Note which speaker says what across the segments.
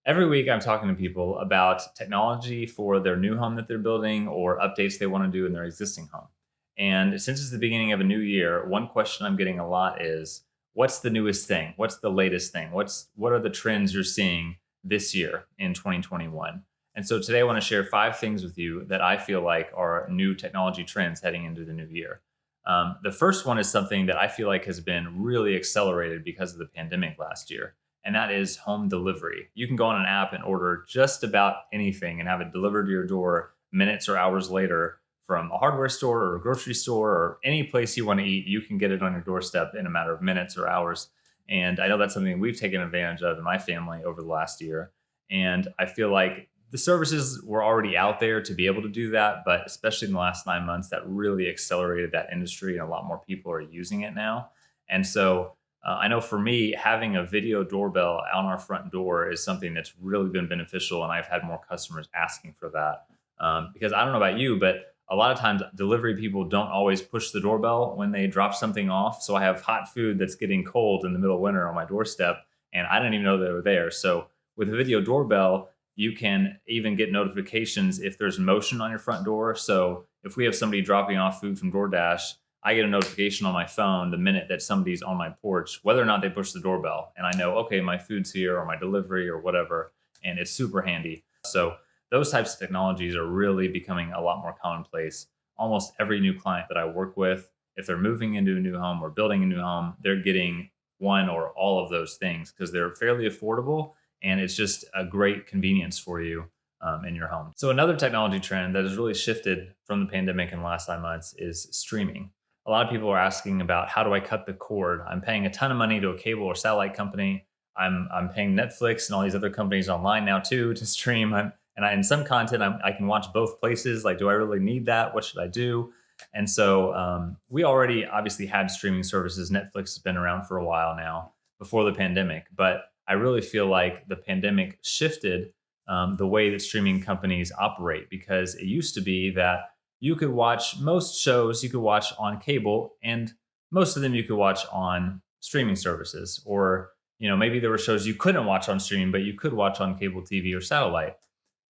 Speaker 1: Every week, I'm talking to people about technology for their new home that they're building or updates they want to do in their existing home. And since it's the beginning of a new year, one question I'm getting a lot is what's the newest thing? What's the latest thing? What are the trends you're seeing this year in 2021? And so today I want to share 5 things with you that I feel like are new technology trends heading into the new year. The first one is something that I feel like has been really accelerated because of the pandemic last year, and that is home delivery. You can go on an app and order just about anything and have it delivered to your door minutes or hours later from a hardware store or a grocery store or any place you want to eat. You can get it on your doorstep in a matter of minutes or hours. And I know that's something we've taken advantage of in my family over the last year. And I feel like the services were already out there to be able to do that, but especially in the last 9 months, that really accelerated that industry, and a lot more people are using it now. And so I know for me, having a video doorbell on our front door is something that's really been beneficial, and I've had more customers asking for that. Because I don't know about you, but a lot of times delivery people don't always push the doorbell when they drop something off. So I have hot food that's getting cold in the middle of winter on my doorstep, and I didn't even know they were there. So with a video doorbell, you can even get notifications if there's motion on your front door. So if we have somebody dropping off food from DoorDash, I get a notification on my phone the minute that somebody's on my porch, whether or not they push the doorbell. And I know, okay, my food's here or my delivery or whatever. And it's super handy. So those types of technologies are really becoming a lot more commonplace. Almost every new client that I work with, if they're moving into a new home or building a new home, they're getting one or all of those things because they're fairly affordable, and it's just a great convenience for you in your home. So another technology trend that has really shifted from the pandemic in the last 9 months is streaming. A lot of people are asking about how do I cut the cord? I'm paying a ton of money to a cable or satellite company. I'm paying Netflix and all these other companies online now too to stream. In some content I can watch both places. Like, do I really need that? What should I do? And so we already obviously had streaming services. Netflix has been around for a while now before the pandemic, but I really feel like the pandemic shifted the way that streaming companies operate, because it used to be that you could watch most shows you could watch on cable, and most of them you could watch on streaming services. Or maybe there were shows you couldn't watch on streaming but you could watch on cable TV or satellite.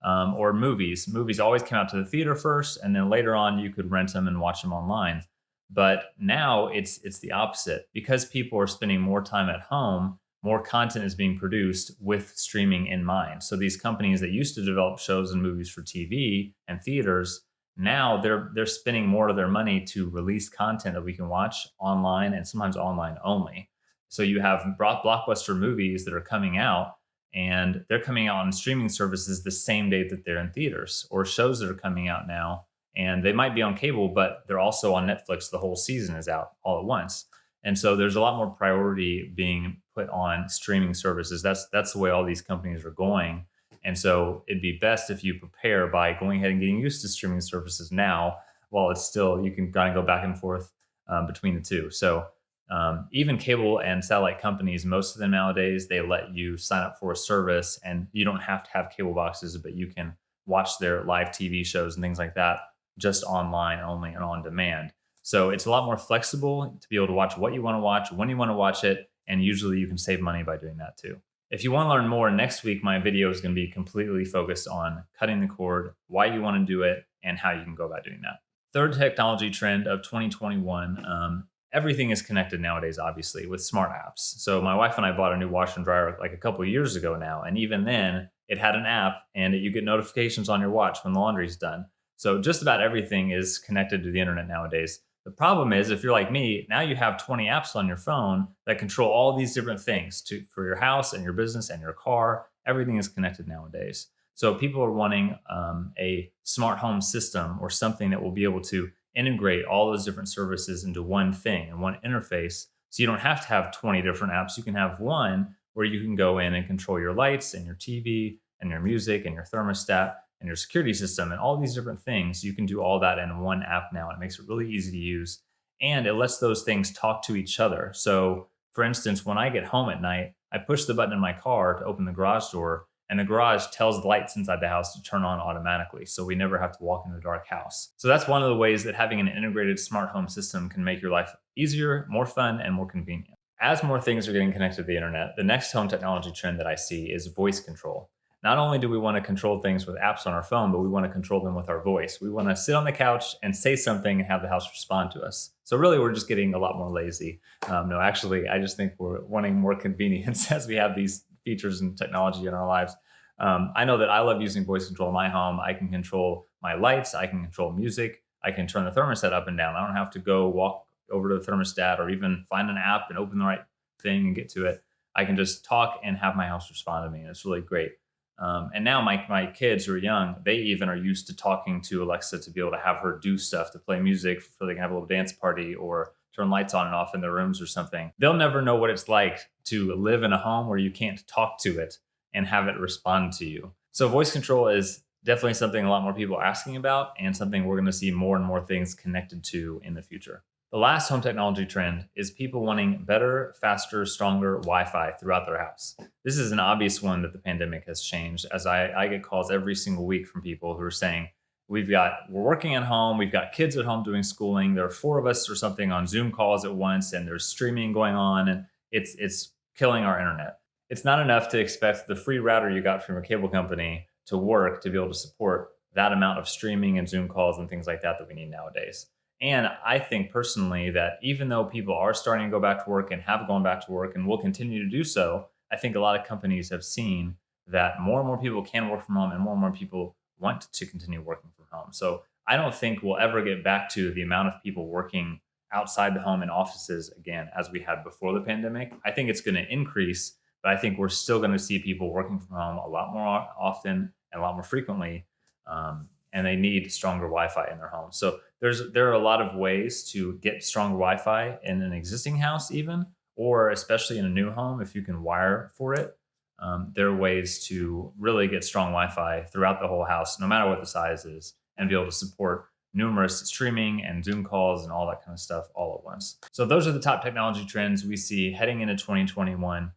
Speaker 1: Or movies always came out to the theater first, and then later on you could rent them and watch them online. But now it's the opposite. Because people are spending more time at home, more content is being produced with streaming in mind. So these companies that used to develop shows and movies for TV and theaters, now they're spending more of their money to release content that we can watch online, and sometimes online only. So you have blockbuster movies that are coming out, and they're coming out on streaming services the same day that they're in theaters, or shows that are coming out now, and they might be on cable but they're also on Netflix. The whole season is out all at once. And so there's a lot more priority being put on streaming services. That's the way all these companies are going. And so it'd be best if you prepare by going ahead and getting used to streaming services now, while it's still, you can kind of go back and forth between the two. So even cable and satellite companies, most of them nowadays, they let you sign up for a service, and you don't have to have cable boxes, but you can watch their live TV shows and things like that just online only and on demand. So it's a lot more flexible to be able to watch what you want to watch, when you want to watch it, and usually you can save money by doing that too. If you want to learn more, next week my video is going to be completely focused on cutting the cord, why you want to do it, and how you can go about doing that. Third technology trend of 2021, everything is connected nowadays, obviously, with smart apps. So my wife and I bought a new washer and dryer like a couple of years ago now, and even then it had an app, and you get notifications on your watch when the laundry's done. So just about everything is connected to the internet nowadays. The problem is, if you're like me, now you have 20 apps on your phone that control all these different things for your house and your business and your car. Everything is connected nowadays. So people are wanting a smart home system, or something that will be able to integrate all those different services into one thing and one interface. So you don't have to have 20 different apps. You can have one where you can go in and control your lights and your TV and your music and your thermostat and your security system and all these different things. You can do all that in one app now. It makes it really easy to use, and it lets those things talk to each other. So for instance, when I get home at night, I push the button in my car to open the garage door, and the garage tells the lights inside the house to turn on automatically. So we never have to walk in a dark house. So that's one of the ways that having an integrated smart home system can make your life easier, more fun, and more convenient. As more things are getting connected to the internet, the next home technology trend that I see is voice control. Not only do we want to control things with apps on our phone, but we want to control them with our voice. We want to sit on the couch and say something and have the house respond to us. So really, we're just getting a lot more lazy. No, actually, I just think we're wanting more convenience as we have these features and technology in our lives. I know that I love using voice control in my home. I can control my lights. I can control music. I can turn the thermostat up and down. I don't have to go walk over to the thermostat or even find an app and open the right thing and get to it. I can just talk and have my house respond to me. And it's really great. And now my kids who are young, they even are used to talking to Alexa to be able to have her do stuff, to play music so they can have a little dance party or turn lights on and off in their rooms or something. They'll never know what it's like to live in a home where you can't talk to it and have it respond to you. So voice control is definitely something a lot more people are asking about and something we're going to see more and more things connected to in the future. The last home technology trend is people wanting better, faster, stronger Wi Fi throughout their house. This is an obvious one that the pandemic has changed, as I get calls every single week from people who are saying, we're working at home, we've got kids at home doing schooling, there are four of us or something on Zoom calls at once, and there's streaming going on, and it's killing our internet. It's not enough to expect the free router you got from your cable company to work to be able to support that amount of streaming and Zoom calls and things like that we need nowadays. And I think personally that even though people are starting to go back to work and have gone back to work and will continue to do so, I think a lot of companies have seen that more and more people can work from home and more people want to continue working from home. So I don't think we'll ever get back to the amount of people working outside the home in offices again as we had before the pandemic. I think it's going to increase, but I think we're still going to see people working from home a lot more often and a lot more frequently. And they need stronger Wi-Fi in their home. So there are a lot of ways to get stronger Wi-Fi in an existing house, even, or especially in a new home if you can wire for it. There are ways to really get strong Wi-Fi throughout the whole house, no matter what the size is, and be able to support numerous streaming and Zoom calls and all that kind of stuff all at once. So those are the top technology trends we see heading into 2021.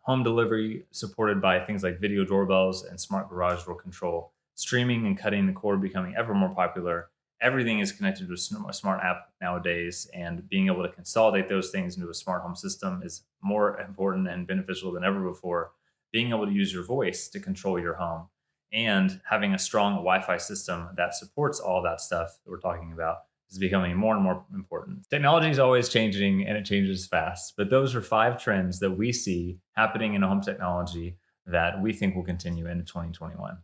Speaker 1: Home delivery supported by things like video doorbells and smart garage door control, streaming and cutting the cord becoming ever more popular. Everything is connected to a smart app nowadays, and being able to consolidate those things into a smart home system is more important and beneficial than ever before. Being able to use your voice to control your home and having a strong Wi-Fi system that supports all that stuff that we're talking about is becoming more and more important. Technology is always changing and it changes fast, but those are 5 trends that we see happening in home technology that we think will continue into 2021.